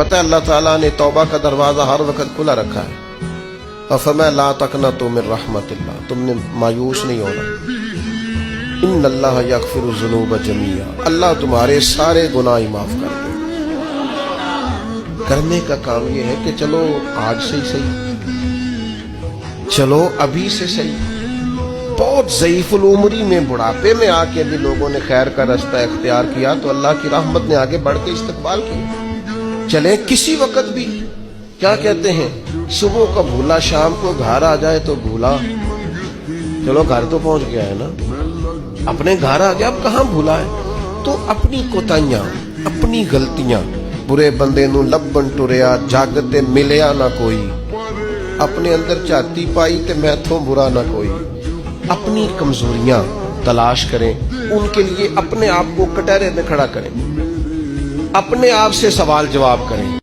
पता है अल्लाह ताला ने तौबा का दरवाजा हर वक्त खुला रखा है। और फरमाया ला तकनतु मिन रहमतिल्लाह, तुमने मायूस नहीं होना। इन्नल्लाह यगफिरु ज़ुनूब जमीआ, अल्लाह तुम्हारे सारे गुनाह ही माफ कर दे। करने का काम ये है कि चलो आज से ही सही, चलो अभी से सही। बहुत ज़ईफुल उम्री में बुढ़ापे में आके भी लोगों ने खैर का रास्ता इख्तियार किया तो अल्लाह की रहमत ने आगे बढ़ के इस्तकबाल किया। चले किसी वक्त भी, क्या कहते हैं, सुबह का भूला शाम को घर आ जाए तो भूला, चलो घर तो पहुंच गया है ना, अपने घर आ गया, अब कहाँ भूला है। तो अपनी कोताहियां, अपनी गलतियां, बुरे बंदे नू लब्बन टुरिया जग ते मिलिया ना कोई, अपने अंदर झाती पाई ते मैथों बुरा ना कोई। अपनी कमजोरियां तलाश करें, उनके लिए अपने आप को कटहरे में खड़ा करें, अपने आप से सवाल जवाब करें।